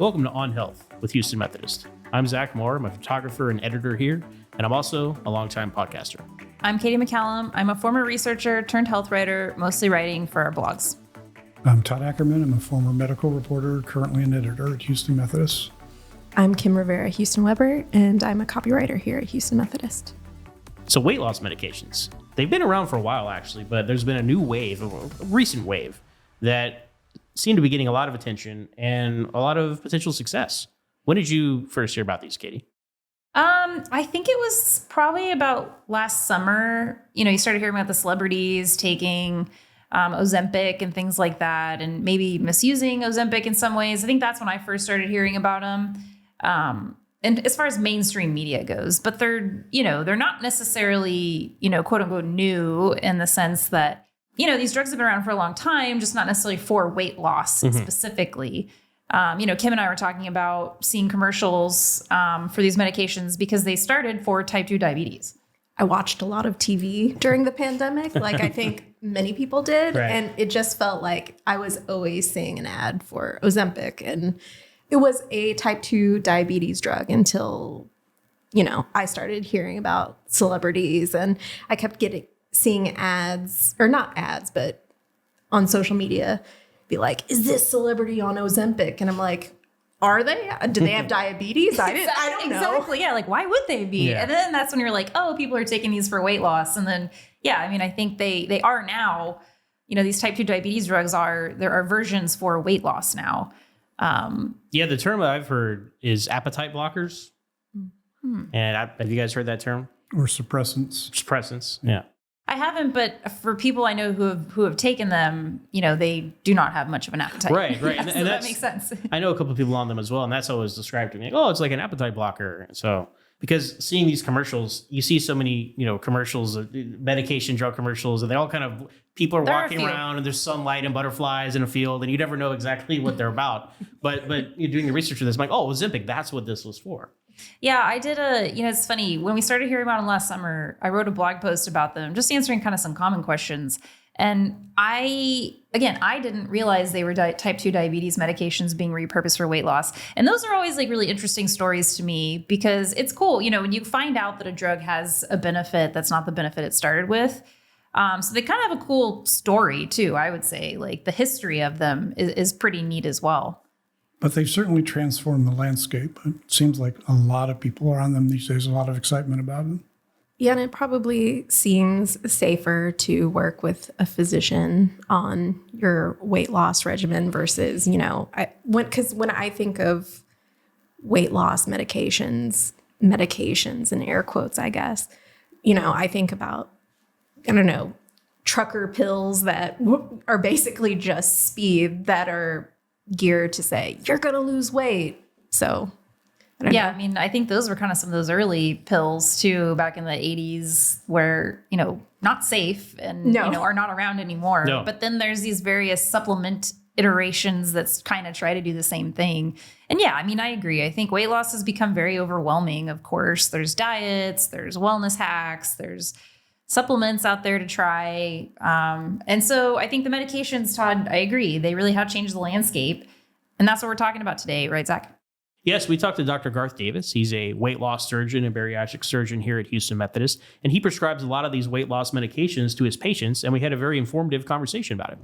Welcome to On Health with Houston Methodist. I'm Zach Moore. I'm a photographer and editor here, and I'm also a longtime podcaster. I'm Katie McCallum. I'm a former researcher turned health writer, mostly writing for our blogs. I'm Todd Ackerman. I'm a former medical reporter, currently an editor at Houston Methodist. I'm Kim Rivera, Houston Weber, and I'm a copywriter here at Houston Methodist. So weight loss medications, they've been around for a while actually, but there's been a new wave, a recent wave, that seem to be getting a lot of attention and a lot of potential success. When did you first hear about these, Katie? I think it was probably about last summer. You started hearing about the celebrities taking Ozempic and things like that, and maybe misusing Ozempic in some ways. I think that's when I first started hearing about them. And as far as mainstream media goes, but they're not necessarily, quote unquote new in the sense that, these drugs have been around for a long time, just not necessarily for weight loss specifically. Kim and I were talking about seeing commercials for these medications because they started for type 2 diabetes. I watched a lot of TV during the pandemic, like I think many people did. Right. And it just felt like I was always seeing an ad for Ozempic. And it was a type 2 diabetes drug until, I started hearing about celebrities, and I kept seeing ads, or not ads, but on social media, be like, is this celebrity on Ozempic? And I'm like, are they? Do they have diabetes? I don't know. Exactly. Yeah. Like, why would they be? Yeah. And then that's when you're like, oh, people are taking these for weight loss. And then, I think they are now, these type 2 diabetes drugs there are versions for weight loss now. The term I've heard is appetite blockers. And have you guys heard that term? Or suppressants. Suppressants, yeah. I haven't, but for people I know who have taken them, they do not have much of an appetite. Right. Yeah, and so that makes sense. I know a couple of people on them as well, and that's always described to me. Like, oh, it's like an appetite blocker. So because seeing these commercials, you see so many, commercials, medication drug commercials, and they all kind of, people are walking around and there's sunlight and butterflies in a field, and you never know exactly what they're about. But you're doing the research for this, I'm like, oh, Ozempic, that's what this was for. Yeah, I did it's funny. When we started hearing about them last summer, I wrote a blog post about them, just answering kind of some common questions. And I didn't realize they were type 2 diabetes medications being repurposed for weight loss. And those are always like really interesting stories to me because it's cool. When you find out that a drug has a benefit that's not the benefit it started with. So they kind of have a cool story too, I would say. Like the history of them is pretty neat as well. But they've certainly transformed the landscape. It seems like a lot of people are on them these days, a lot of excitement about them. Yeah, and it probably seems safer to work with a physician on your weight loss regimen versus, because when I think of weight loss medications in air quotes, I guess, I think about, trucker pills that are basically just speed that are geared to say, you're going to lose weight. So I don't know. I think those were kind of some of those early pills too, back in the 80s where, not safe and, are not around anymore. No. But then there's these various supplement iterations that's kind of try to do the same thing. And I agree. I think weight loss has become very overwhelming. Of course, there's diets, there's wellness hacks, there's supplements out there to try. And so I think the medications, Todd, I agree. They really have changed the landscape. And that's what we're talking about today, right, Zach? Yes, we talked to Dr. Garth Davis. He's a weight loss surgeon and bariatric surgeon here at Houston Methodist, and he prescribes a lot of these weight loss medications to his patients, and we had a very informative conversation about it.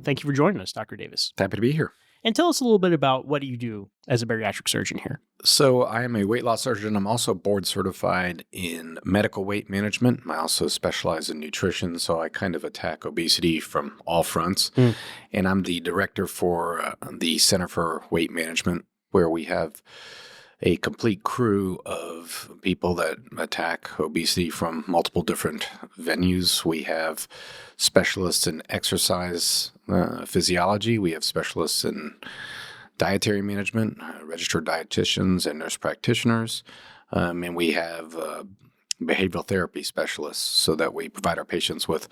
Thank you for joining us, Dr. Davis. Happy to be here. And tell us a little bit about what you do as a bariatric surgeon here. So I am a weight loss surgeon. I'm also board certified in medical weight management. I also specialize in nutrition, so I kind of attack obesity from all fronts. And I'm the director for the Center for Weight Management, where we have a complete crew of people that attack obesity from multiple different venues. We have specialists in exercise physiology. We have specialists in dietary management, registered dietitians and nurse practitioners. And we have behavioral therapy specialists so that we provide our patients with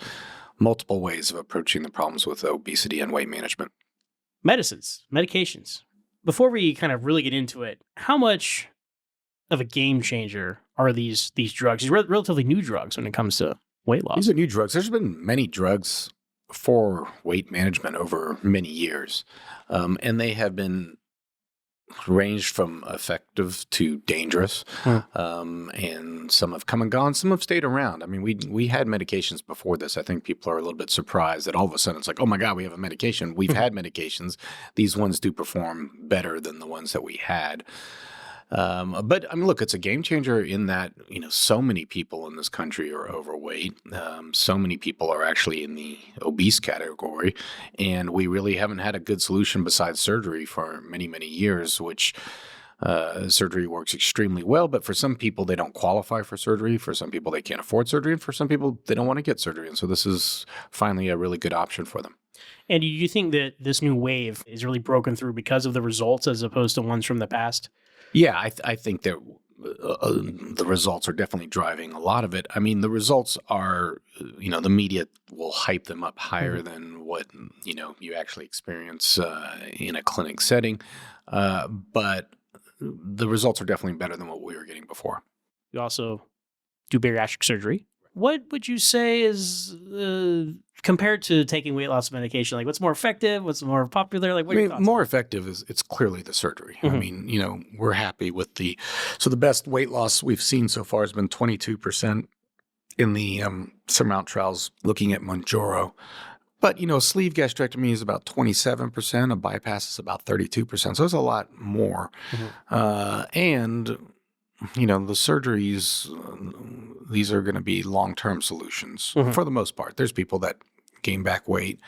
multiple ways of approaching the problems with obesity and weight management. Medications. Before we kind of really get into it, how much of a game changer are these drugs? These relatively new drugs when it comes to weight loss. These are new drugs. There's been many drugs for weight management over many years, and they have been ranged from effective to dangerous, and some have come and gone. Some have stayed around. I mean, we had medications before this. I think people are a little bit surprised that all of a sudden it's like, oh my God, we have a medication. We've had medications. These ones do perform better than the ones that we had. But I mean, look, it's a game changer in that, so many people in this country are overweight. So many people are actually in the obese category, and we really haven't had a good solution besides surgery for many, many years, which surgery works extremely well. But for some people, they don't qualify for surgery. For some people, they can't afford surgery. And for some people, they don't want to get surgery. And so this is finally a really good option for them. And do you think that this new wave is really broken through because of the results as opposed to ones from the past? Yeah, I think that the results are definitely driving a lot of it. I mean, the results are, the media will hype them up higher than what, you actually experience in a clinic setting. But the results are definitely better than what we were getting before. You also do bariatric surgery. What would you say is compared to taking weight loss medication? Like, what's more effective? What's more popular? Like, what are your thoughts? More effective is it's clearly the surgery. I mean, we're happy with the best weight loss we've seen so far has been 22% in the SURMOUNT trials looking at Mounjaro. But, a sleeve gastrectomy is about 27%. A bypass is about 32%. So it's a lot more. And the surgeries, these are going to be long-term solutions for the most part. There's people that gain back weight,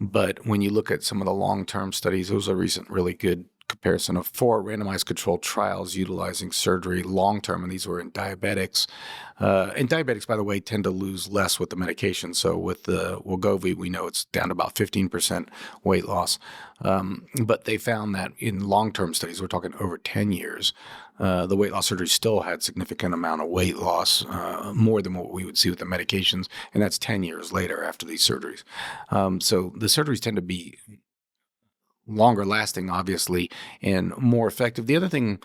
but when you look at some of the long-term studies, there was a recent really good comparison of 4 randomized controlled trials utilizing surgery long-term, and these were in diabetics. And diabetics, by the way, tend to lose less with the medication. So with the Wegovy, we know it's down to about 15% weight loss. But they found that in long-term studies, we're talking over 10 years, the weight loss surgery still had significant amount of weight loss, more than what we would see with the medications, and that's 10 years later after these surgeries. So the surgeries tend to be longer lasting, obviously, and more effective. The other thing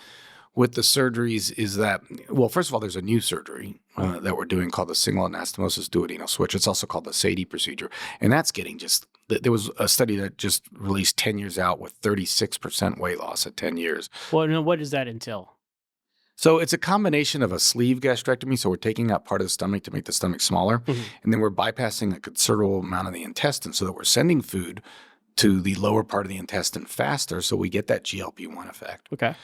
with the surgeries is that, well, first of all, there's a new surgery that we're doing called the single anastomosis duodenal switch. It's also called the SADI procedure, and that's getting there was a study that just released 10 years out with 36% weight loss at 10 years. Well, what does that entail? So it's a combination of a sleeve gastrectomy. So we're taking out part of the stomach to make the stomach smaller. And then we're bypassing a considerable amount of the intestine so that we're sending food to the lower part of the intestine faster. So we get that GLP-1 effect. Okay.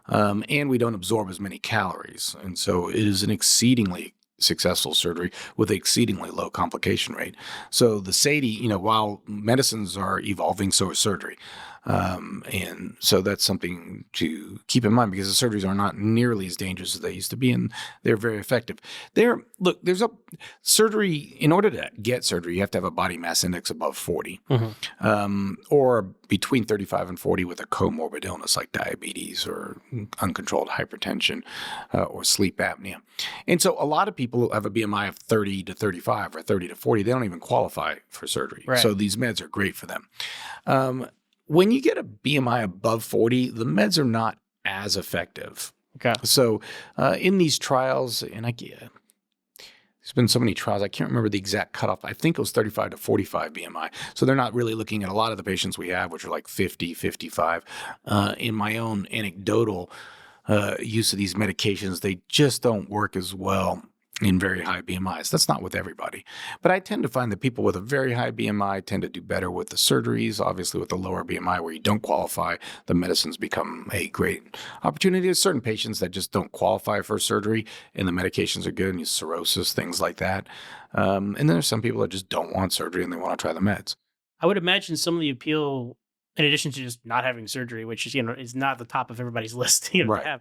And we don't absorb as many calories. And so it is an exceedingly successful surgery with an exceedingly low complication rate. So the SADI, while medicines are evolving, so is surgery. And so that's something to keep in mind because the surgeries are not nearly as dangerous as they used to be, and they're very effective. There's a surgery, in order to get surgery, you have to have a body mass index above 40, or between 35 and 40 with a comorbid illness like diabetes or uncontrolled hypertension or sleep apnea. And so a lot of people have a BMI of 30 to 35 or 30 to 40. They don't even qualify for surgery. Right. So these meds are great for them. When you get a BMI above 40, the meds are not as effective. Okay. So in these trials, and there's been so many trials, I can't remember the exact cutoff. I think it was 35 to 45 BMI. So they're not really looking at a lot of the patients we have, which are like 50, 55. In my own anecdotal use of these medications, they just don't work as well in very high BMIs. That's not with everybody. But I tend to find that people with a very high BMI tend to do better with the surgeries. Obviously, with a lower BMI where you don't qualify, the medicines become a great opportunity. There's certain patients that just don't qualify for surgery and the medications are good, and cirrhosis, things like that. And then there's some people that just don't want surgery and they want to try the meds. I would imagine some of the appeal, in addition to just not having surgery, which is, is not the top of everybody's list, to have.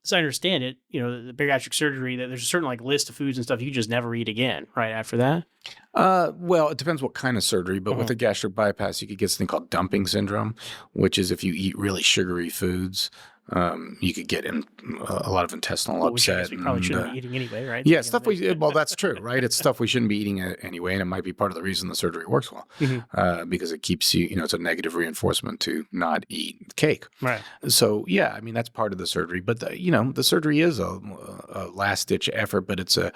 So I understand it, the bariatric surgery, that there's a certain list of foods and stuff you just never eat again, right after that? Well, it depends what kind of surgery, but with a gastric bypass, you could get something called dumping syndrome, which is if you eat really sugary foods, you could get in a lot of intestinal Which I upset. guess we probably shouldn't be eating anyway, right? Yeah, well, that's true, right? It's stuff we shouldn't be eating anyway, and it might be part of the reason the surgery works well, because it keeps you, it's a negative reinforcement to not eat cake. Right. So, yeah, I mean, that's part of the surgery, but the surgery is a last-ditch effort, but it's a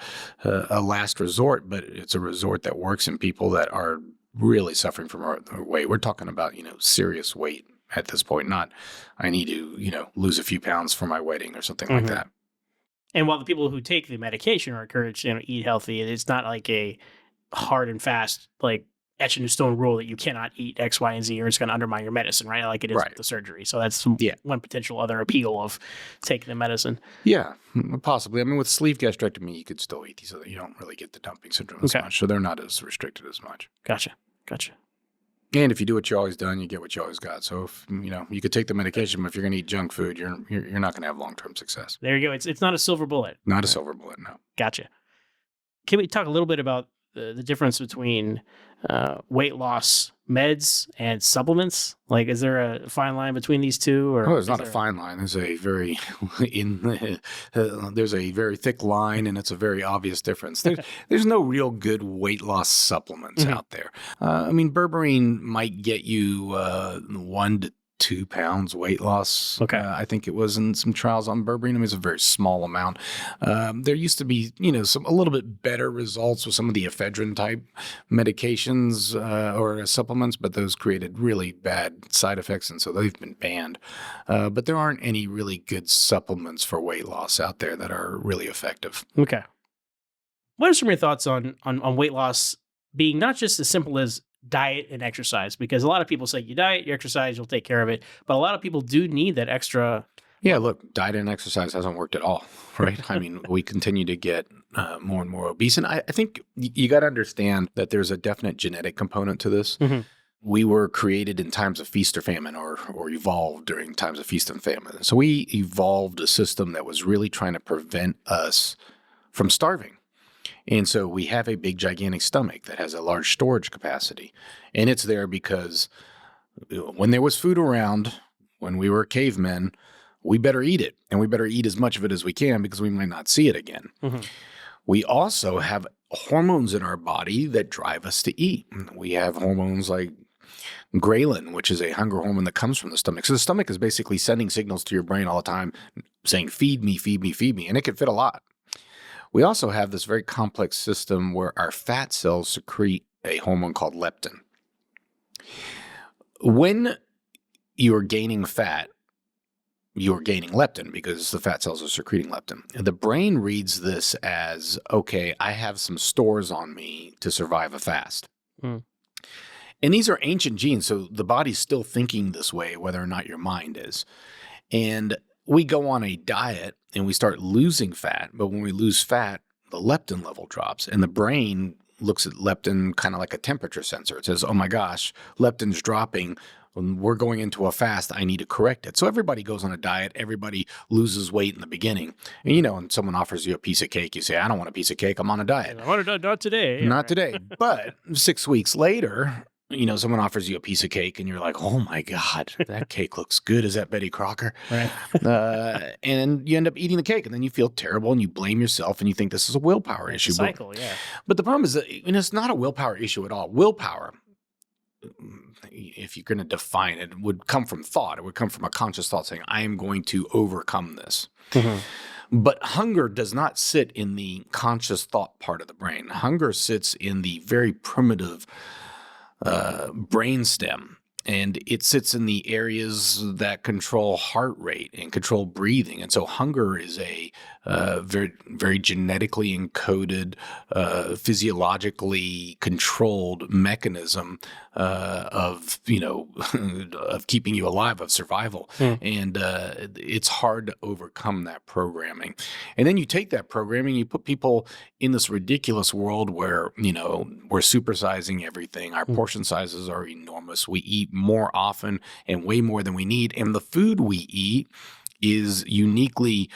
last resort, but it's a resort that works in people that are really suffering from weight. We're talking about, serious weight at this point, not I need to, lose a few pounds for my wedding or something like that. And while the people who take the medication are encouraged to eat healthy, it's not like a hard and fast, like etched in stone rule that you cannot eat X, Y, and Z or it's going to undermine your medicine, right? Like it is with the surgery. So that's one potential other appeal of taking the medicine. Yeah, possibly. I mean, with sleeve gastrectomy, you could still eat these. You don't really get the dumping syndrome as much. So they're not as restricted as much. Gotcha. And if you do what you always done, you get what you always got. So if you could take the medication, but if you're going to eat junk food, you're not going to have long-term success. There you go. It's not a silver bullet. Not a silver bullet, no. Gotcha. Can we talk a little bit about the difference between weight loss meds and supplements? Like, is there a fine line between these two? Or there's not a fine line. There's a very there's a very thick line, and it's a very obvious difference. There's no real good weight loss supplements out there. I mean, berberine might get you 1 to 2 pounds weight loss. Okay. I think it was in some trials on berberine. I mean, it's a very small amount. There used to be, a little bit better results with some of the ephedrine type medications or supplements, but those created really bad side effects, and so they've been banned. But there aren't any really good supplements for weight loss out there that are really effective. Okay. What are some of your thoughts on weight loss being not just as simple as diet and exercise? Because a lot of people say you diet, you exercise, you'll take care of it. But a lot of people do need that extra. Yeah, look, diet and exercise hasn't worked at all, right? I mean, we continue to get more and more obese. And I think you got to understand that there's a definite genetic component to this. We were created in times of feast or famine or evolved during times of feast and famine. So we evolved a system that was really trying to prevent us from starving. And so we have a big, gigantic stomach that has a large storage capacity. And it's there because when there was food around, when we were cavemen, we better eat it. And we better eat as much of it as we can because we might not see it again. We also have hormones in our body that drive us to eat. We have hormones like ghrelin, which is a hunger hormone that comes from the stomach. So the stomach is basically sending signals to your brain all the time saying, feed me, feed me, feed me. And it can fit a lot. We also have this very complex system where our fat cells secrete a hormone called leptin. When you're gaining fat, you're gaining leptin because the fat cells are secreting leptin. And the brain reads this as, okay, I have some stores on me to survive a fast. And these are ancient genes, so the body's still thinking this way, whether or not your mind is. And we go on a diet and we start losing fat, but when we lose fat, the leptin level drops, and the brain looks at leptin kind of like a temperature sensor. It says, oh my gosh, leptin's dropping. When we're going into a fast, I need to correct it. So everybody goes on a diet. Everybody loses weight in the beginning. And, when someone offers you a piece of cake, you say, I don't want a piece of cake. I'm on a diet. Not today. Not today. But 6 weeks later, someone offers you a piece of cake and you're like, oh my God, that cake looks good. Is that Betty Crocker? Right. And you end up eating the cake and then you feel terrible and you blame yourself and you think this is a willpower issue. It's a cycle, yeah. But the problem is that it's not a willpower issue at all. Willpower, if you're going to define it, would come from thought. It would come from a conscious thought saying, I am going to overcome this. But hunger does not sit in the conscious thought part of the brain. Hunger sits in the very primitive brainstem, and it sits in the areas that control heart rate and control breathing. And so hunger is a very, very genetically encoded, physiologically controlled mechanism of keeping you alive, of survival. And it's hard to overcome that programming. And then you take that programming, you put people in this ridiculous world where, we're supersizing everything. Our portion sizes are enormous. We eat more often and way more than we need. And the food we eat is uniquely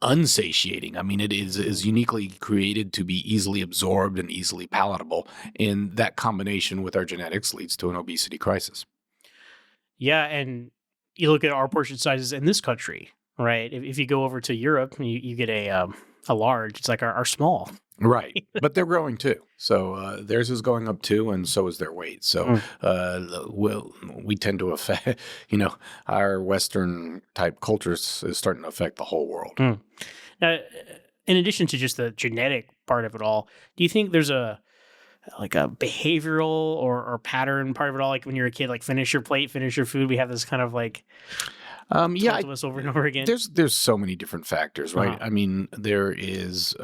unsatiating. I mean, it is uniquely created to be easily absorbed and easily palatable. And that combination with our genetics leads to an obesity crisis. Yeah, and you look at our portion sizes in this country, right? If you go over to Europe, you get a large. It's like our small. Right. But they're growing too. So theirs is going up too, and so is their weight. So we tend to affect, our Western type cultures is starting to affect the whole world. Now, in addition to just the genetic part of it all, do you think there's a like a behavioral or pattern part of it all? Like when you're a kid, like finish your plate, finish your food. We have this kind of like told to us over and over again. There's so many different factors, right? Uh-huh. I mean, there is,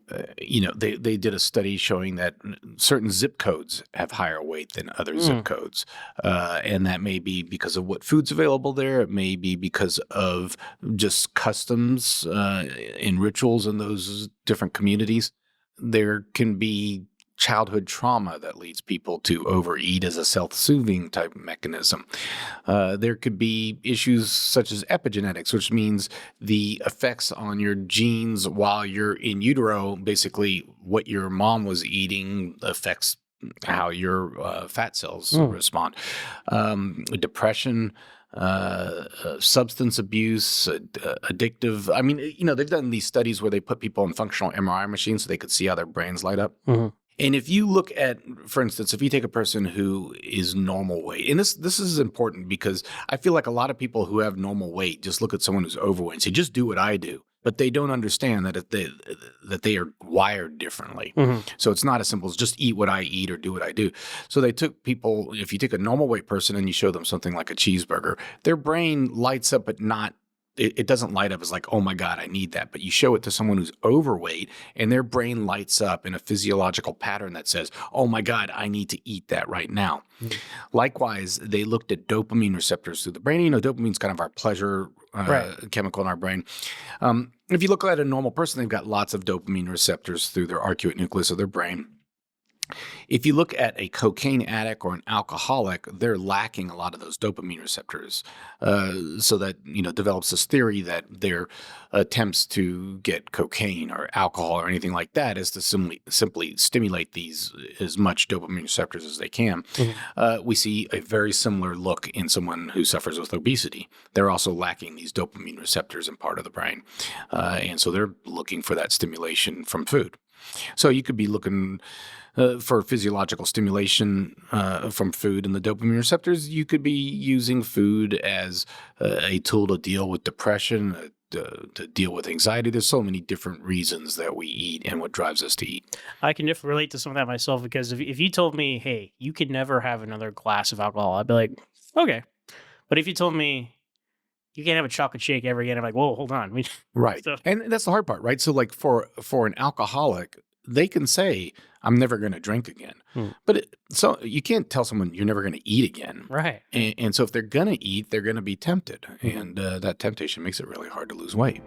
they did a study showing that certain zip codes have higher weight than other zip codes. And that may be because of what food's available there. It may be because of just customs and rituals in those different communities. There can be childhood trauma that leads people to overeat as a self-soothing type mechanism. There could be issues such as epigenetics, which means the effects on your genes while you're in utero, basically what your mom was eating affects how your fat cells respond. Depression, substance abuse, addictive. I mean, they've done these studies where they put people in functional MRI machines so they could see how their brains light up. And if you look at, for instance, if you take a person who is normal weight, and this is important because I feel like a lot of people who have normal weight just look at someone who's overweight and say, just do what I do. But they don't understand that they are wired differently. So it's not as simple as just eat what I eat or do what I do. So they took people, if you take a normal weight person and you show them something like a cheeseburger, their brain lights up but not it doesn't light up as like, oh my God, I need that. But you show it to someone who's overweight and their brain lights up in a physiological pattern that says, oh my God, I need to eat that right now. Likewise, they looked at dopamine receptors through the brain. Dopamine's kind of our pleasure chemical in our brain. If you look at a normal person, they've got lots of dopamine receptors through their arcuate nucleus of their brain. If you look at a cocaine addict or an alcoholic, they're lacking a lot of those dopamine receptors. So that, develops this theory that their attempts to get cocaine or alcohol or anything like that is to simply stimulate these as much dopamine receptors as they can. We see a very similar look in someone who suffers with obesity. They're also lacking these dopamine receptors in part of the brain. And so they're looking for that stimulation from food. So you could be looking for physiological stimulation from food and the dopamine receptors. You could be using food as a tool to deal with depression, to deal with anxiety. There's so many different reasons that we eat and what drives us to eat. I can definitely relate to some of that myself because if you told me, hey, you could never have another glass of alcohol, I'd be like, okay. But if you told me you can't have a chocolate shake ever again, I'm like, whoa, hold on. Right. So, and that's the hard part, right? So like for an alcoholic, they can say, I'm never going to drink again. But so you can't tell someone you're never going to eat again. right. And so if they're going to eat, they're going to be tempted. And that temptation makes it really hard to lose weight.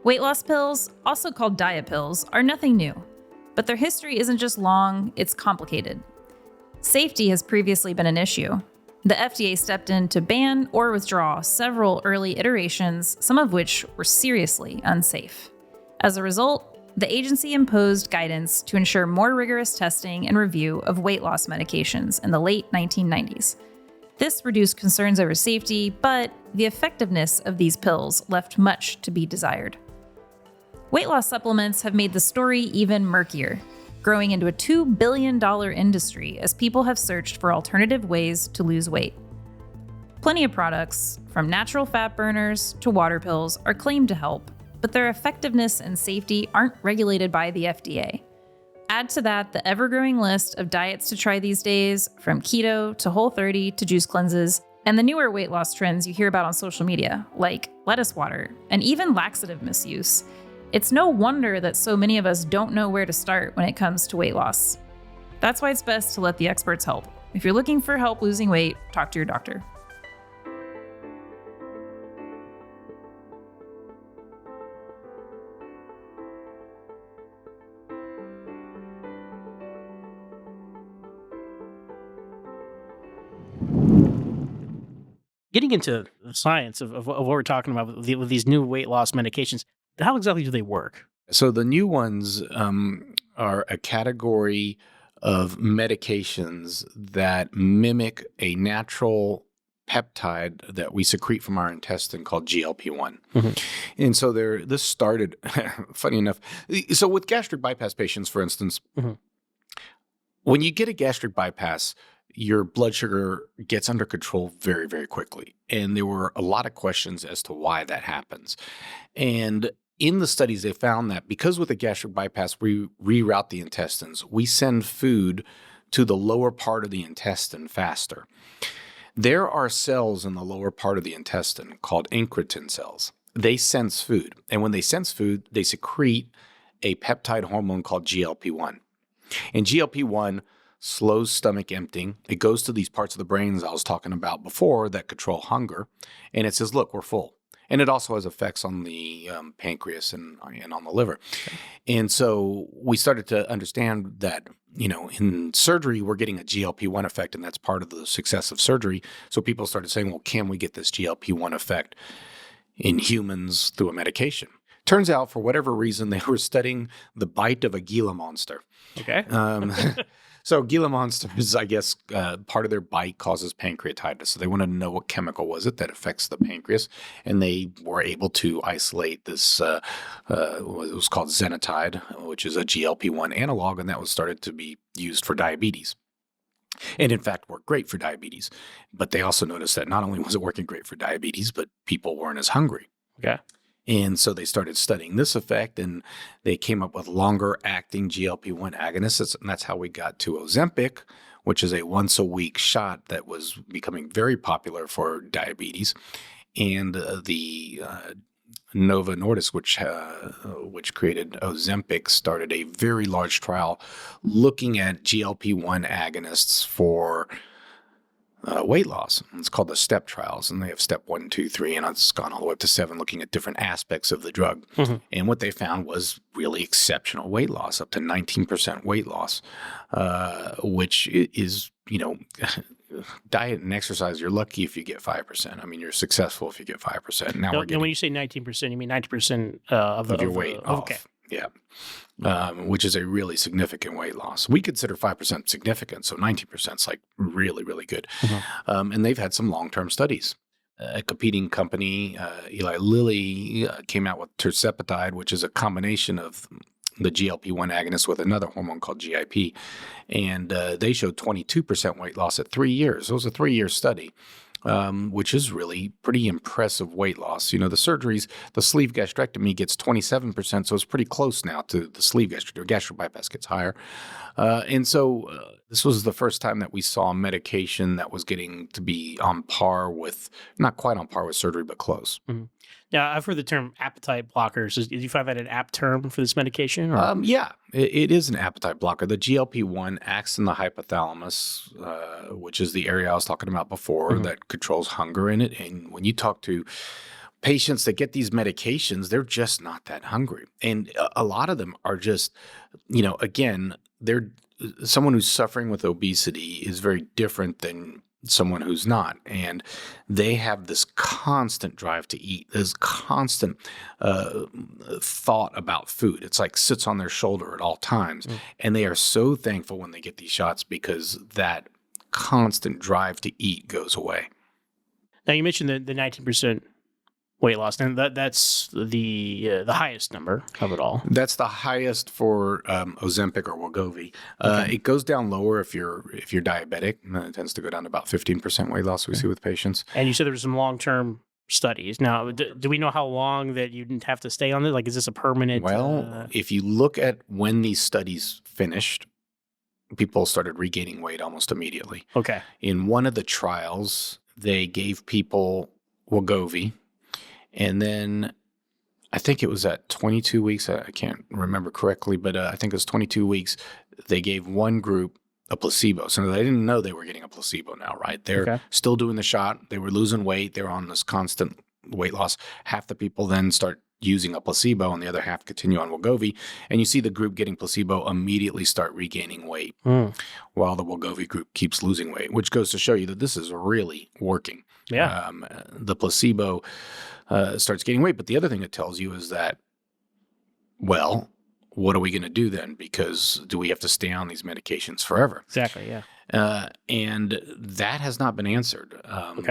Weight loss pills, also called diet pills, are nothing new. But their history isn't just long, it's complicated. Safety has previously been an issue. The FDA stepped in to ban or withdraw several early iterations, some of which were seriously unsafe. As a result, the agency imposed guidance to ensure more rigorous testing and review of weight loss medications in the late 1990s. This reduced concerns over safety, but the effectiveness of these pills left much to be desired. Weight loss supplements have made the story even murkier, growing into a $2 billion industry as people have searched for alternative ways to lose weight. Plenty of products, from natural fat burners to water pills, are claimed to help, but their effectiveness and safety aren't regulated by the FDA. Add to that the ever-growing list of diets to try these days, from keto to Whole30 to juice cleanses, and the newer weight loss trends you hear about on social media, like lettuce water, and even laxative misuse. It's no wonder that so many of us don't know where to start when it comes to weight loss. That's why it's best to let the experts help. If you're looking for help losing weight, talk to your doctor. Getting into the science of what we're talking about with these new weight loss medications, how exactly do they work? So the new ones are a category of medications that mimic a natural peptide that we secrete from our intestine called GLP-1. And so this started, funny enough, so with gastric bypass patients, for instance, when you get a gastric bypass, your blood sugar gets under control very, very quickly. And there were a lot of questions as to why that happens. And in the studies, they found that because with a gastric bypass, we reroute the intestines, we send food to the lower part of the intestine faster. There are cells in the lower part of the intestine called incretin cells. They sense food. And when they sense food, they secrete a peptide hormone called GLP-1. And GLP-1 slows stomach emptying. It goes to these parts of the brain, as I was talking about before, that control hunger. And it says, look, we're full. And it also has effects on the pancreas and on the liver. Okay. And so we started to understand that, in surgery, we're getting a GLP-1 effect, and that's part of the success of surgery. So people started saying, well, can we get this GLP-1 effect in humans through a medication? Turns out, for whatever reason, they were studying the bite of a Gila monster. Okay. So Gila monsters, I guess, part of their bite causes pancreatitis. So they wanted to know what chemical was it that affects the pancreas. And they were able to isolate this, it was called zenatide, which is a GLP-1 analog, and that was started to be used for diabetes. And in fact, worked great for diabetes. But they also noticed that not only was it working great for diabetes, but people weren't as hungry. Okay. And so they started studying this effect, and they came up with longer-acting GLP-1 agonists, and that's how we got to Ozempic, which is a once-a-week shot that was becoming very popular for diabetes. And the Novo Nordisk, which created Ozempic, started a very large trial looking at GLP-1 agonists for weight loss. It's called the STEP trials, and they have step 1, 2, 3, and it's gone all the way up to 7, looking at different aspects of the drug. Mm-hmm. And what they found was really exceptional weight loss, up to 19% weight loss, which is, diet and exercise. You're lucky if you get 5%. I mean, you're successful if you get 5%. Now we're getting, when you say 19%, you mean 90% of your weight off. Okay. Yeah. Which is a really significant weight loss. We consider 5% significant, so 19% is like really, really good. Mm-hmm. And they've had some long-term studies. A competing company, Eli Lilly, came out with tirzepatide, which is a combination of the GLP-1 agonist with another hormone called GIP. And they showed 22% weight loss at 3 years. It was a 3-year study. Which is really pretty impressive weight loss. The surgeries, the sleeve gastrectomy gets 27%, so it's pretty close now to the sleeve gastrectomy. Gastric bypass gets higher. And so this was the first time that we saw a medication that was getting to be on par with, not quite on par with surgery, but close. Mm-hmm. Now, I've heard the term appetite blockers. Did you find that an apt term for this medication? Yeah, it is an appetite blocker. The GLP-1 acts in the hypothalamus, which is the area I was talking about before, mm-hmm. that controls hunger in it. And when you talk to patients that get these medications, they're just not that hungry. And a lot of them are just, again, someone who's suffering with obesity is very different than someone who's not. And they have this constant drive to eat, this constant thought about food. It's like sits on their shoulder at all times. Mm. And they are so thankful when they get these shots because that constant drive to eat goes away. Now, you mentioned the 19% weight loss, and that's the highest number of it all. That's the highest for Ozempic or Wegovy. Okay. It goes down lower if you're diabetic. It tends to go down to about 15% weight loss we see with patients. And you said there were some long-term studies. Now, do we know how long that you didn't have to stay on it? Like, is this a permanent? Well, if you look at when these studies finished, people started regaining weight almost immediately. Okay. In one of the trials, they gave people Wegovy. And then I think it was at 22 weeks. I can't remember correctly, but I think it was 22 weeks. They gave one group a placebo. So they didn't know they were getting a placebo now, right? They're still doing the shot. They were losing weight. They were on this constant weight loss. Half the people then start using a placebo and the other half continue on Wegovy. And you see the group getting placebo immediately start regaining weight while the Wegovy group keeps losing weight, which goes to show you that this is really working. Yeah. The placebo starts gaining weight. But the other thing it tells you is that, well, what are we going to do then? Because do we have to stay on these medications forever? Exactly, yeah. And that has not been answered.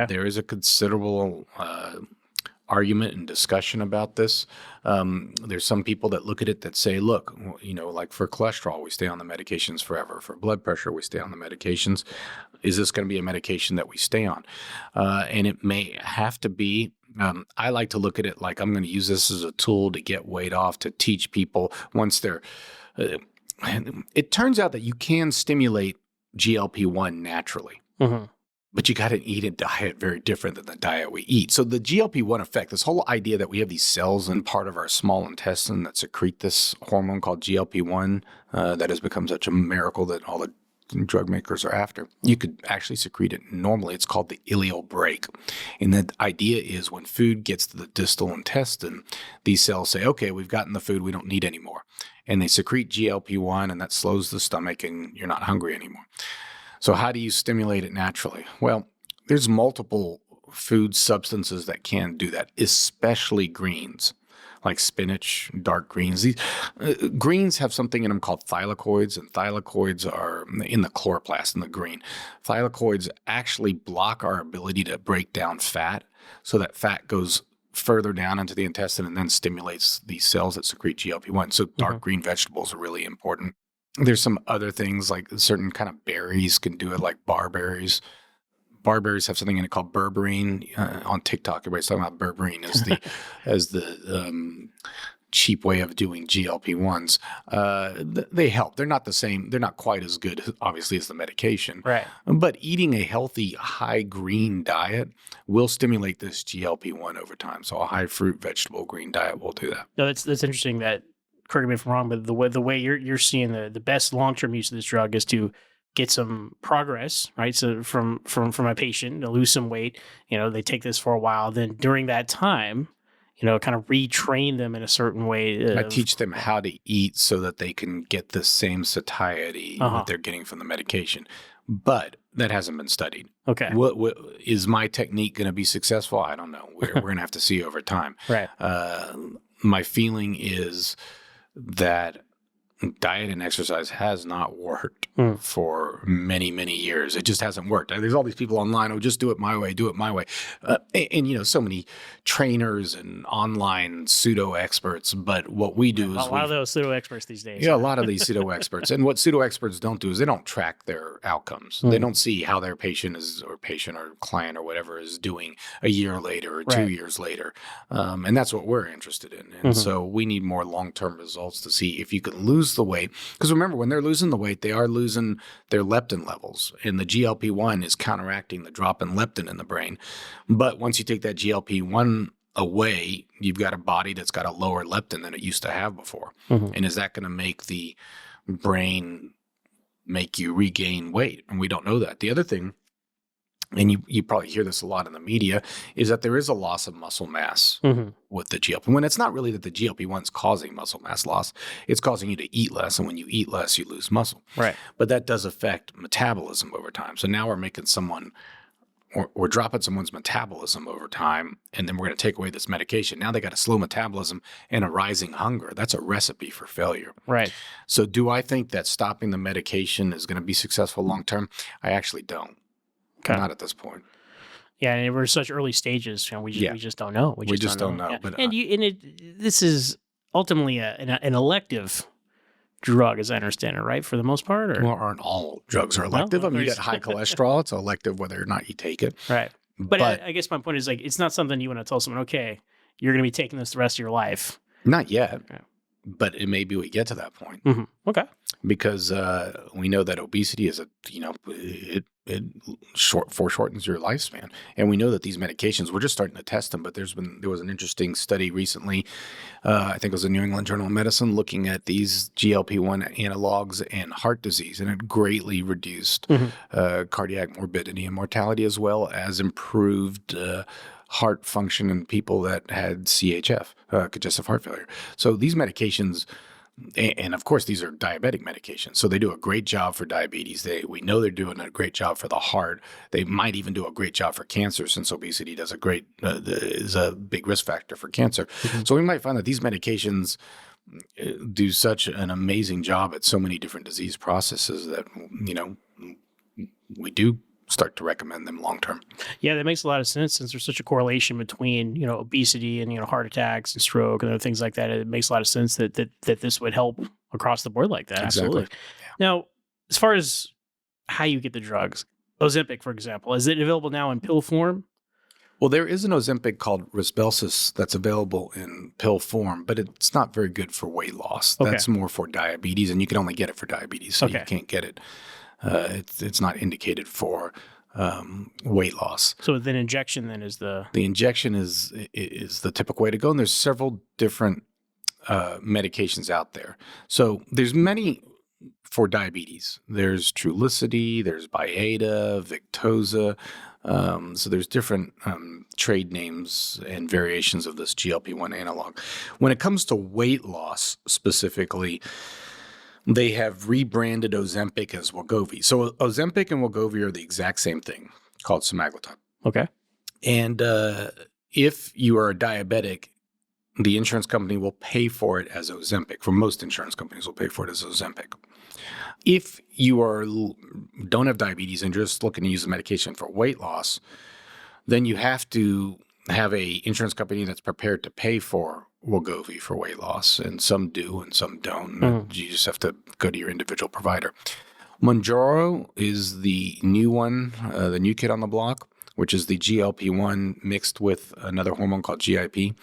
There is a considerable argument and discussion about this. There's some people that look at it that say, look, like for cholesterol, we stay on the medications forever. For blood pressure, we stay on the medications. Is this going to be a medication that we stay on? And it may have to be. I like to look at it like I'm going to use this as a tool to get weight off, to teach people once they're. It turns out that you can stimulate GLP-1 naturally. Mm-hmm. But you got to eat a diet very different than the diet we eat. So the GLP-1 effect, this whole idea that we have these cells in part of our small intestine that secrete this hormone called GLP-1 that has become such a miracle that all the drug makers are after. You could actually secrete it normally. It's called the ileal brake. And the idea is when food gets to the distal intestine, these cells say, okay, we've gotten the food, we don't need any more. And they secrete GLP-1 and that slows the stomach and you're not hungry anymore. So how do you stimulate it naturally? Well, there's multiple food substances that can do that, especially greens, like spinach, dark greens. These greens have something in them called thylakoids, and thylakoids are in the chloroplast in the green. Thylakoids actually block our ability to break down fat, so that fat goes further down into the intestine and then stimulates these cells that secrete GLP-1. So dark green vegetables are really important. There's some other things like certain kind of berries can do it, like barberries. Barberries have something in it called berberine. On TikTok, everybody's talking about berberine as the cheap way of doing GLP-1s. They help. They're not the same. They're not quite as good, obviously, as the medication. Right. But eating a healthy, high green diet will stimulate this GLP-1 over time. So a high fruit, vegetable, green diet will do that. No, that's interesting. That, correct me if I'm wrong, but the way you're seeing the best long-term use of this drug is to get some progress, right? So from a patient to lose some weight, they take this for a while. Then during that time, kind of retrain them in a certain way. I teach them how to eat so that they can get the same satiety that they're getting from the medication. But that hasn't been studied. Okay. What is my technique going to be successful? I don't know. We're going to have to see over time. Right. My feeling is that diet and exercise has not worked for many, many years. It just hasn't worked. There's all these people online, just do it my way, do it my way. And so many trainers and online pseudo experts. But what we do is a lot of those pseudo experts these days. Yeah, a lot of these pseudo experts. And what pseudo experts don't do is they don't track their outcomes. They don't see how their patient or client or whatever is doing a year later or 2 years later. And that's what we're interested in. And so we need more long-term results to see if you can lose the weight. Because remember, when they're losing the weight, they are losing their leptin levels. And the GLP-1 is counteracting the drop in leptin in the brain. But once you take that GLP-1 away, you've got a body that's got a lower leptin than it used to have before. And is that going to make the brain make you regain weight? And we don't know that. The other thing, and you probably hear this a lot in the media, is that there is a loss of muscle mass with the GLP-1. It's not really that the GLP-1 is causing muscle mass loss. It's causing you to eat less. And when you eat less, you lose muscle. Right. But that does affect metabolism over time. So now we're making someone, or we're dropping someone's metabolism over time, and then we're going to take away this medication. Now they got a slow metabolism and a rising hunger. That's a recipe for failure. Right. So do I think that stopping the medication is going to be successful long term? I actually don't. Okay. Not at this point. Yeah, and we're such early stages. We just don't know. We just don't know. Yeah. But this is ultimately an elective drug, as I understand it, right? For the most part, or aren't all drugs are elective? You get high cholesterol; it's elective whether or not you take it. Right. But I guess my point is it's not something you want to tell someone. Okay, you're going to be taking this the rest of your life. Not yet. Yeah. But it maybe we get to that point. Okay. Because we know that obesity is it foreshortens your lifespan, and we know that these medications, we're just starting to test them. But there was an interesting study recently, I think it was the New England Journal of Medicine, looking at these GLP-1 analogs and heart disease, and it greatly reduced cardiac morbidity and mortality, as well as improved heart function in people that had CHF, congestive heart failure. So these medications, and of course, these are diabetic medications. So they do a great job for diabetes. We know they're doing a great job for the heart. They might even do a great job for cancer, since obesity is a big risk factor for cancer. So we might find that these medications do such an amazing job at so many different disease processes that, we do start to recommend them long term. Yeah, that makes a lot of sense since there's such a correlation between, obesity and, heart attacks and stroke and other things like that. It makes a lot of sense that this would help across the board like that. Exactly. Absolutely. Now, as far as how you get the drugs, Ozempic, for example, is it available now in pill form? Well, there is an Ozempic called Rybelsus that's available in pill form, but it's not very good for weight loss. Okay. That's more for diabetes, and you can only get it for diabetes, so you can't get it. It's not indicated for weight loss. So then injection then is the injection is the typical way to go, and there's several different medications out there. So there's many for diabetes. There's Trulicity, there's Byetta, Victoza. So there's different trade names and variations of this GLP-1 analog. When it comes to weight loss specifically, they have rebranded Ozempic as Wegovy. So Ozempic and Wegovy are the exact same thing, called semaglutide. Okay. And if you are a diabetic, the insurance company will pay for it as Ozempic. For most insurance companies will pay for it as Ozempic. If you don't have diabetes and just looking to use the medication for weight loss, then you have to have a insurance company that's prepared to pay for Wegovy for weight loss. And some do and some don't. You just have to go to your individual provider. Mounjaro is the new one, the new kid on the block, which is the GLP-1 mixed with another hormone called GIP.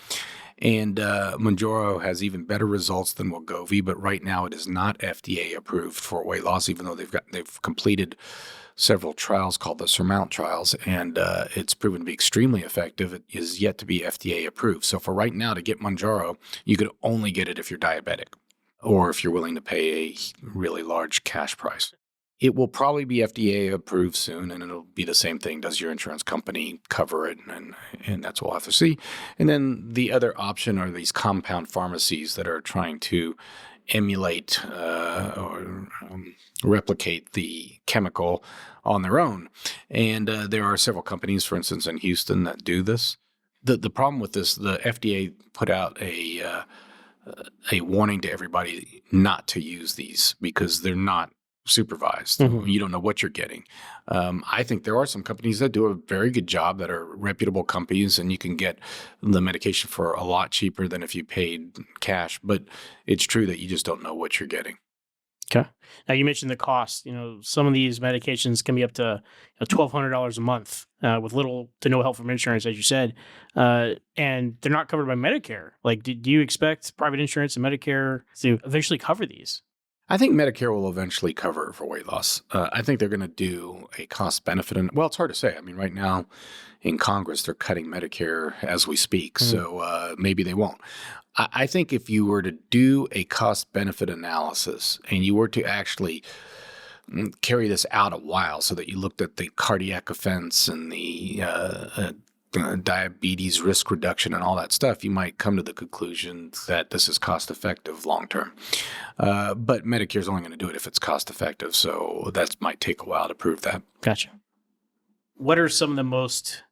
And Mounjaro has even better results than Wegovy, but right now it is not FDA approved for weight loss, even though they've completed several trials called the SURMOUNT trials, and it's proven to be extremely effective. It is yet to be FDA approved. So for right now, to get Mounjaro, you could only get it if you're diabetic or if you're willing to pay a really large cash price. It will probably be FDA approved soon, and it'll be the same thing. Does your insurance company cover it? And that's what we'll have to see. And then the other option are these compound pharmacies that are trying to emulate or replicate the chemical on their own. And there are several companies, for instance, in Houston that do this. The problem with this, the FDA put out a warning to everybody not to use these because they're not supervised. You don't know what you're getting. I think there are some companies that do a very good job that are reputable companies, and you can get the medication for a lot cheaper than if you paid cash. But it's true that you just don't know what you're getting. Okay. Now you mentioned the cost. Some of these medications can be up to $1,200 a month with little to no help from insurance, as you said, and they're not covered by Medicare. Like, do you expect private insurance and Medicare to eventually cover these? I think Medicare will eventually cover it for weight loss. I think they're going to do a cost benefit. Well, it's hard to say. I mean, right now in Congress, they're cutting Medicare as we speak. So maybe they won't. I think if you were to do a cost benefit analysis and you were to actually carry this out a while so that you looked at the cardiac events and the diabetes risk reduction and all that stuff, you might come to the conclusion that this is cost effective long term. But Medicare is only going to do it if it's cost effective. So that might take a while to prove that. Gotcha. What are some of the most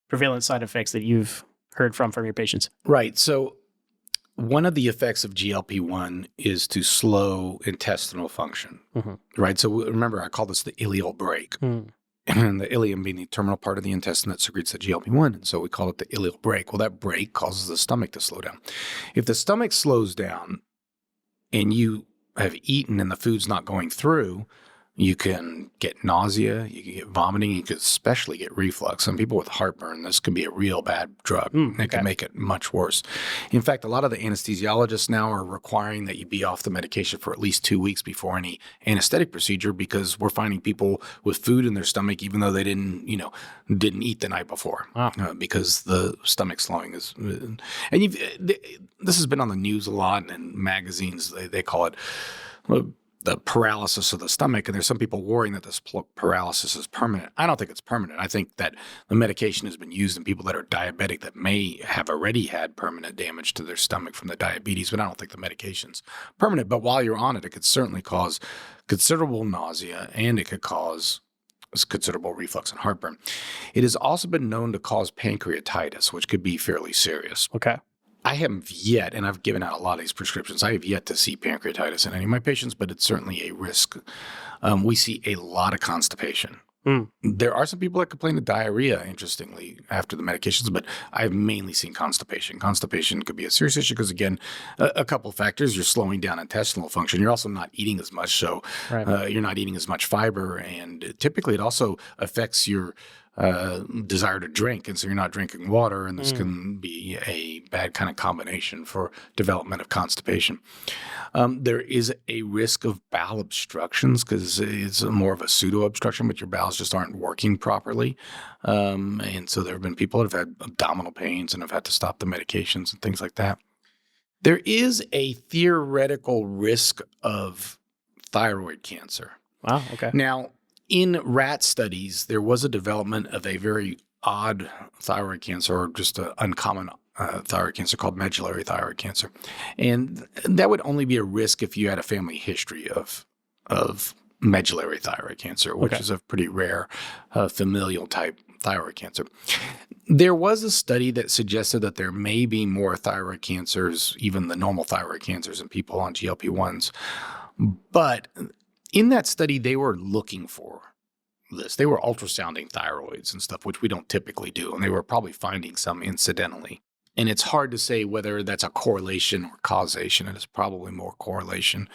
prevalent side effects that you've heard from your patients? Right. So one of the effects of GLP-1 is to slow intestinal function. Right. So remember, I call this the ileal brake. And the ileum being the terminal part of the intestine that secretes the GLP-1. And so we call it the ileal brake. Well, that brake causes the stomach to slow down. If the stomach slows down and you have eaten and the food's not going through, you can get nausea, you can get vomiting, you could especially get reflux. Some people with heartburn, this could be a real bad drug. It can make it much worse. In fact, a lot of the anesthesiologists now are requiring that you be off the medication for at least 2 weeks before any anesthetic procedure because we're finding people with food in their stomach even though they didn't eat the night before because the stomach slowing is. And this has been on the news a lot and in magazines. They call it the paralysis of the stomach, and there's some people worrying that this paralysis is permanent. I don't think it's permanent. I think that the medication has been used in people that are diabetic that may have already had permanent damage to their stomach from the diabetes, but I don't think the medication's permanent. But while you're on it, it could certainly cause considerable nausea, and it could cause considerable reflux and heartburn. It has also been known to cause pancreatitis, which could be fairly serious. Okay. I haven't yet, and I've given out a lot of these prescriptions, I have yet to see pancreatitis in any of my patients, but it's certainly a risk. We see a lot of constipation There are some people that complain of diarrhea, interestingly, after the medications, but I've mainly seen constipation. Constipation could be a serious issue because, again, a couple of factors. You're slowing down intestinal function. You're also not eating as much, so you're not eating as much fiber. And typically it also affects your desire to drink. And so you're not drinking water, and this can be a bad kind of combination for development of constipation. There is a risk of bowel obstructions because it's more of a pseudo obstruction, but your bowels just aren't working properly. And so there have been people that have had abdominal pains and have had to stop the medications and things like that. There is a theoretical risk of thyroid cancer. Wow. Okay. Now, in rat studies, there was a development of a very odd thyroid cancer, or just an uncommon thyroid cancer called medullary thyroid cancer. And that would only be a risk if you had a family history of medullary thyroid cancer, which is a pretty rare familial type thyroid cancer. There was a study that suggested that there may be more thyroid cancers, even the normal thyroid cancers in people on GLP-1s. But in that study, they were looking for this. They were ultrasounding thyroids and stuff, which we don't typically do. And they were probably finding some incidentally. And it's hard to say whether that's a correlation or causation. It is probably more correlation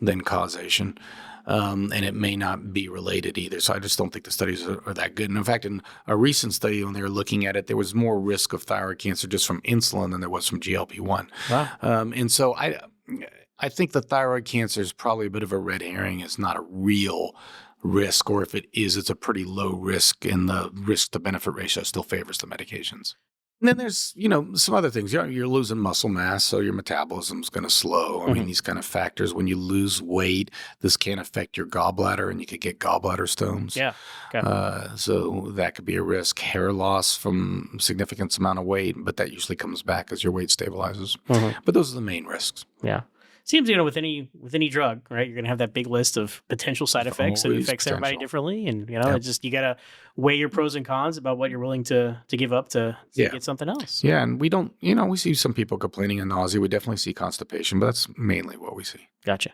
than causation. And it may not be related either. So I just don't think the studies are that good. And in fact, in a recent study, when they were looking at it, there was more risk of thyroid cancer just from insulin than there was from GLP-1. Wow. And so I think the thyroid cancer is probably a bit of a red herring. It's not a real risk, or if it is, it's a pretty low risk, and the risk to benefit ratio still favors the medications. And then there's, some other things. You're losing muscle mass, so your metabolism's going to slow. I mean, these kind of factors. When you lose weight, this can affect your gallbladder, and you could get gallbladder stones. Yeah. Okay. So that could be a risk. Hair loss from significant amount of weight, but that usually comes back as your weight stabilizes. But those are the main risks. Yeah. Seems, with any drug, right, you're going to have that big list of potential side effects, and it affects everybody differently. And, it's just, you got to weigh your pros and cons about what you're willing to give up to get something else. Yeah. And we don't, we see some people complaining of nausea. We definitely see constipation, but that's mainly what we see. Gotcha.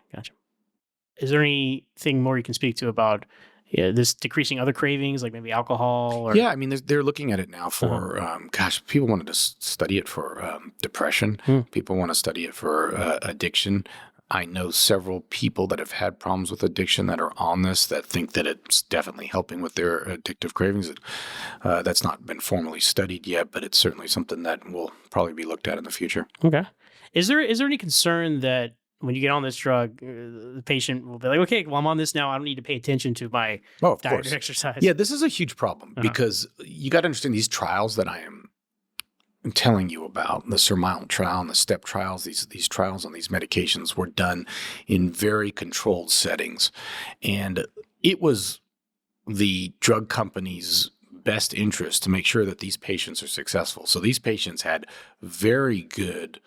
Is there anything more you can speak to about this decreasing other cravings, like maybe alcohol? Or... Yeah, I mean, they're looking at it now for, people wanted to study it for depression. People want to study it for addiction. I know several people that have had problems with addiction that are on this that think that it's definitely helping with their addictive cravings. That's not been formally studied yet, but it's certainly something that will probably be looked at in the future. Okay. Is there any concern that when you get on this drug, the patient will be like, okay, well, I'm on this now. I don't need to pay attention to my diet or exercise. Yeah, this is a huge problem because you got to understand these trials that I am telling you about, the Surmount trial and the STEP trials, these trials on these medications were done in very controlled settings. And it was the drug company's best interest to make sure that these patients are successful. So these patients had very good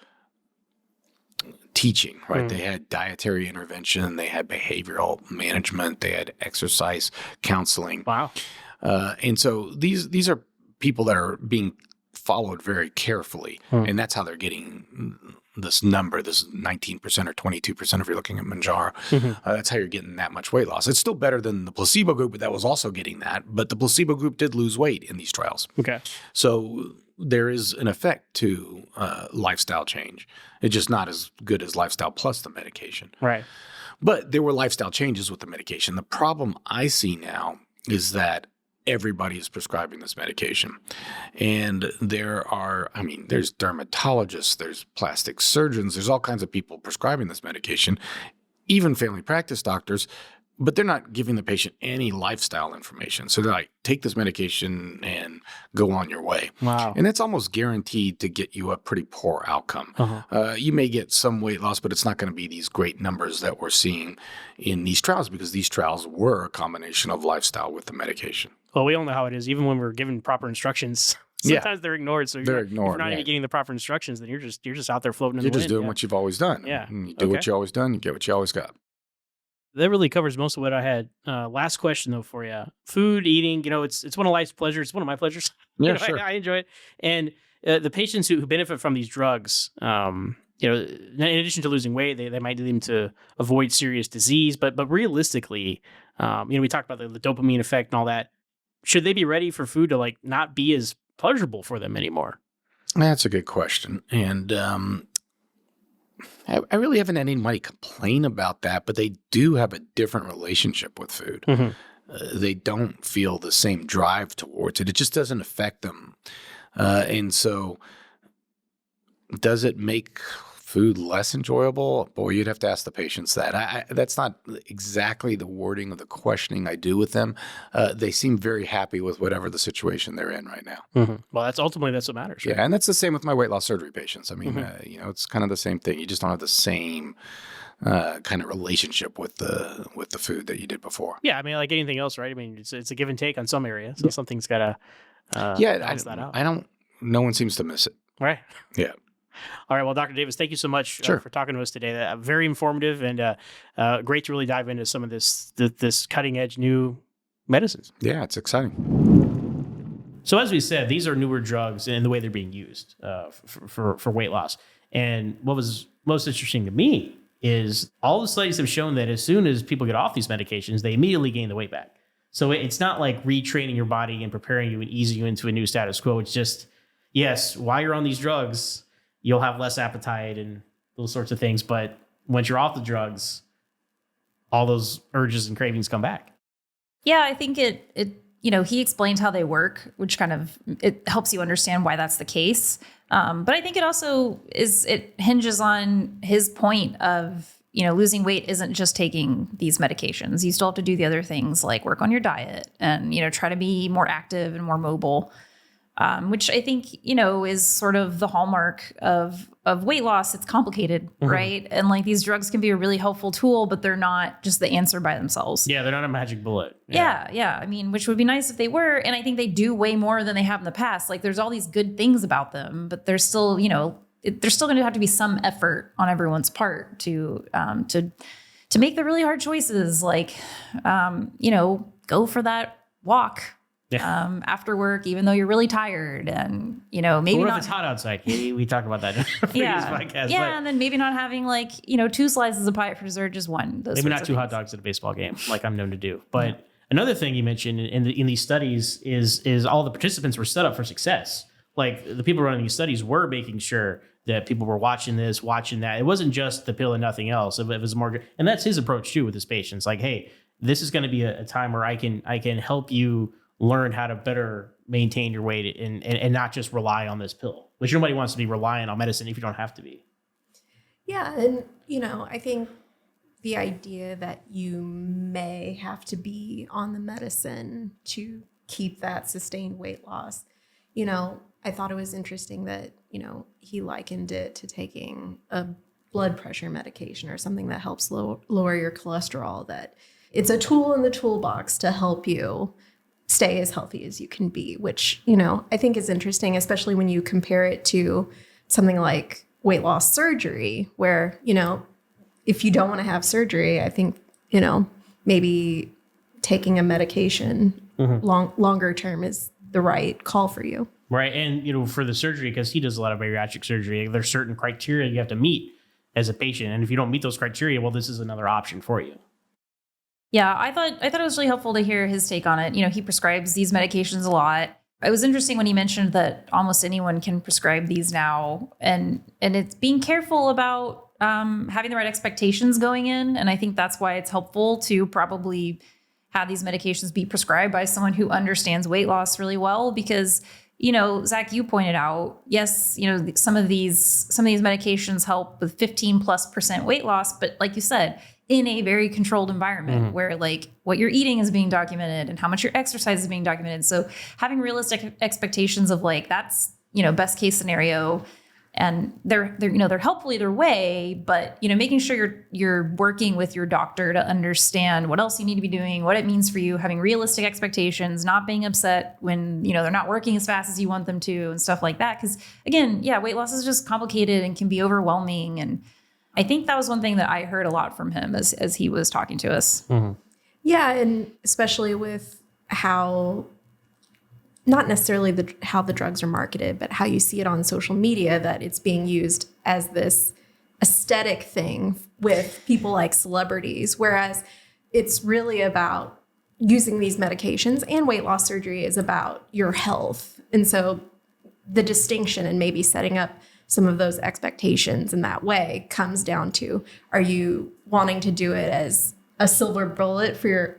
teaching, right? They had dietary intervention, they had behavioral management, they had exercise counseling. Wow. And so these are people that are being followed very carefully, and that's how they're getting this number, this 19% or 22% if you're looking at Manjaro. That's how you're getting that much weight loss. It's still better than the placebo group that was also getting that, but the placebo group did lose weight in these trials. Okay. So there is an effect to lifestyle change. It's just not as good as lifestyle plus the medication. Right. But there were lifestyle changes with the medication. The problem I see now is that everybody is prescribing this medication. And there's dermatologists, there's plastic surgeons, there's all kinds of people prescribing this medication, even family practice doctors, but they're not giving the patient any lifestyle information. So they're like, take this medication and go on your way. Wow. And that's almost guaranteed to get you a pretty poor outcome. You may get some weight loss, but it's not going to be these great numbers that we're seeing in these trials because these trials were a combination of lifestyle with the medication. Well, we all know how it is. Even when we're given proper instructions, sometimes they're ignored. So they're If ignored. you're not even getting the proper instructions, then you're just out there floating in the wind. You're just doing what you've always done. Yeah. And you do what you always done, you get what you always got. That really covers most of what I had. Last question though for you: food, eating. It's one of life's pleasures. It's one of my pleasures. Yeah, sure. I enjoy it. And the patients who benefit from these drugs, in addition to losing weight, they might need them to avoid serious disease. But realistically, We talked about the dopamine effect and all that. Should they be ready for food to like not be as pleasurable for them anymore? That's a good question. And I really haven't had anybody complain about that, but they do have a different relationship with food. They don't feel the same drive towards it. It just doesn't affect them. And so does it make food less enjoyable? Boy, you'd have to ask the patients that. That's not exactly the wording of the questioning I do with them. They seem very happy with whatever the situation they're in right now. Well, that's what matters. Right? Yeah, and that's the same with my weight loss surgery patients. I mean, it's kind of the same thing. You just don't have the same kind of relationship with the food that you did before. Yeah, I mean, like anything else, right? I mean, it's a give and take on some area, so something's got to balance that out. No one seems to miss it. Right. Yeah. All right. Well, Dr. Davis, thank you so much for talking to us today. Very informative and great to really dive into some of this cutting edge new medicines. Yeah, it's exciting. So as we said, these are newer drugs and the way they're being used for weight loss. And what was most interesting to me is all the studies have shown that as soon as people get off these medications, they immediately gain the weight back. So it's not like retraining your body and preparing you and easing you into a new status quo. It's just, yes, while you're on these drugs, you'll have less appetite and those sorts of things. But once you're off the drugs, all those urges and cravings come back. Yeah, I think he explained how they work, which kind of, it helps you understand why that's the case. But I think it also it hinges on his point of, losing weight isn't just taking these medications. You still have to do the other things like work on your diet and, try to be more active and more mobile. Which I think, is sort of the hallmark of weight loss. It's complicated, right? And like these drugs can be a really helpful tool, but they're not just the answer by themselves. Yeah, they're not a magic bullet. Yeah. I mean, which would be nice if they were. And I think they do way more than they have in the past. Like there's all these good things about them, but there's still, there's still going to have to be some effort on everyone's part to make the really hard choices. Like, go for that walk. Yeah. After work, even though you're really tired and, maybe what not. if it's hot outside? We talked about that in a previous podcast. Yeah. But and then maybe not having 2 slices of pie for dessert, just one. Maybe not 2 hot dogs at a baseball game like I'm known to do. But another thing you mentioned in these studies is all the participants were set up for success. Like the people running these studies were making sure that people were watching this, watching that. It wasn't just the pill and nothing else. It was more, and that's his approach too with his patients. Like, hey, this is going to be a time where I can help you learn how to better maintain your weight and not just rely on this pill, which nobody wants to be reliant on medicine if you don't have to be. Yeah. And, I think the idea that you may have to be on the medicine to keep that sustained weight loss, I thought it was interesting that, he likened it to taking a blood pressure medication or something that helps lower your cholesterol, that it's a tool in the toolbox to help you stay as healthy as you can be, which, I think is interesting, especially when you compare it to something like weight loss surgery, where, if you don't want to have surgery, I think, maybe taking a medication longer term is the right call for you. Right. And, for the surgery, because he does a lot of bariatric surgery, there's certain criteria you have to meet as a patient. And if you don't meet those criteria, well, this is another option for you. Yeah, I thought it was really helpful to hear his take on it. He prescribes these medications a lot. It was interesting when he mentioned that almost anyone can prescribe these now, and it's being careful about having the right expectations going in. And I think that's why it's helpful to probably have these medications be prescribed by someone who understands weight loss really well, because Zach, you pointed out, yes, some of these medications help with 15+% weight loss, but like you said, in a very controlled environment where like what you're eating is being documented and how much your exercise is being documented. So having realistic expectations of like, that's, best case scenario, and they're helpful either way, but making sure you're working with your doctor to understand what else you need to be doing, what it means for you, having realistic expectations, not being upset when, they're not working as fast as you want them to and stuff like that. Cause again, weight loss is just complicated and can be overwhelming. And I think that was one thing that I heard a lot from him as he was talking to us. Yeah. And especially with how, not necessarily how the drugs are marketed, but how you see it on social media, that it's being used as this aesthetic thing with people like celebrities. Whereas, it's really about using these medications, and weight loss surgery is about your health. And so the distinction and maybe setting up some of those expectations in that way comes down to, are you wanting to do it as a silver bullet for your,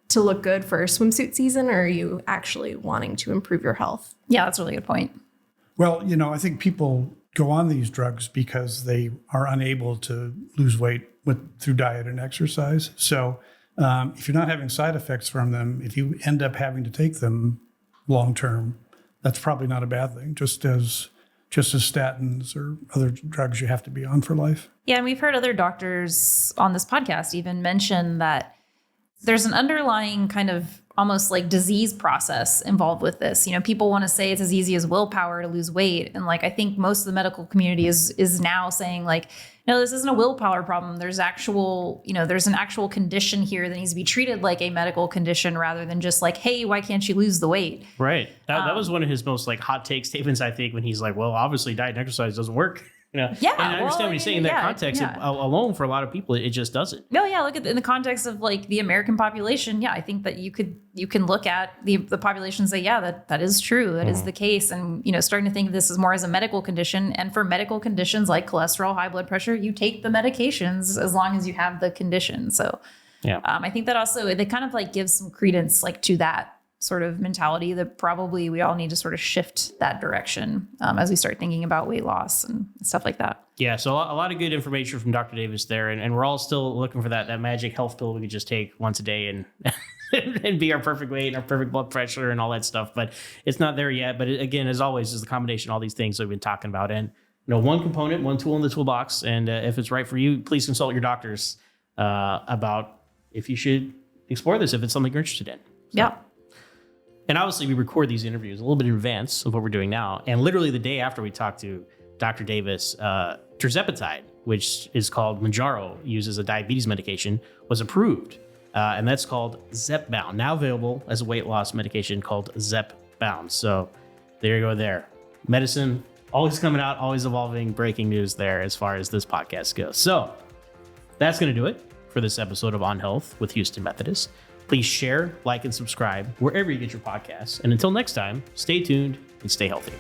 to look good for swimsuit season, or are you actually wanting to improve your health? Yeah, that's a really good point. Well, I think people go on these drugs because they are unable to lose weight through diet and exercise. So if you're not having side effects from them, if you end up having to take them long term, that's probably not a bad thing, just as statins or other drugs you have to be on for life. Yeah, and we've heard other doctors on this podcast even mention that there's an underlying kind of almost like disease process involved with this. People want to say it's as easy as willpower to lose weight. And I think most of the medical community is now saying no, this isn't a willpower problem. There's there's an actual condition here that needs to be treated like a medical condition rather than just hey, why can't you lose the weight? Right. That was one of his most hot take statements, I think, when he's well, obviously diet and exercise doesn't work. Yeah, and I understand what he's saying in that context. Alone, for a lot of people, it just doesn't. No, yeah. Look at in the context of the American population. Yeah, I think that you can look at the population and say, yeah, that is true. That is the case. And starting to think of this as more as a medical condition. And for medical conditions like cholesterol, high blood pressure, you take the medications as long as you have the condition. So, yeah, I think that also they kind of gives some credence to that sort of mentality that probably we all need to sort of shift that direction as we start thinking about weight loss and stuff like that. Yeah, so a lot of good information from Dr. Davis there, and we're all still looking for that magic health pill we could just take once a day and and be our perfect weight and our perfect blood pressure and all that stuff. But it's not there yet. But again, as always, is the combination of all these things that we've been talking about, and one component, one tool in the toolbox. And if it's right for you, please consult your doctors about if you should explore this, if it's something you're interested in. So. Yeah. And obviously, we record these interviews a little bit in advance of what we're doing now. And literally the day after we talked to Dr. Davis, tirzepatide, which is called Mounjaro, used as a diabetes medication, was approved. And that's called Zepbound, now available as a weight loss medication called Zepbound. So there you go there. Medicine, always coming out, always evolving, breaking news there as far as this podcast goes. So that's going to do it for this episode of On Health with Houston Methodist. Please share, like, and subscribe wherever you get your podcasts. And until next time, stay tuned and stay healthy.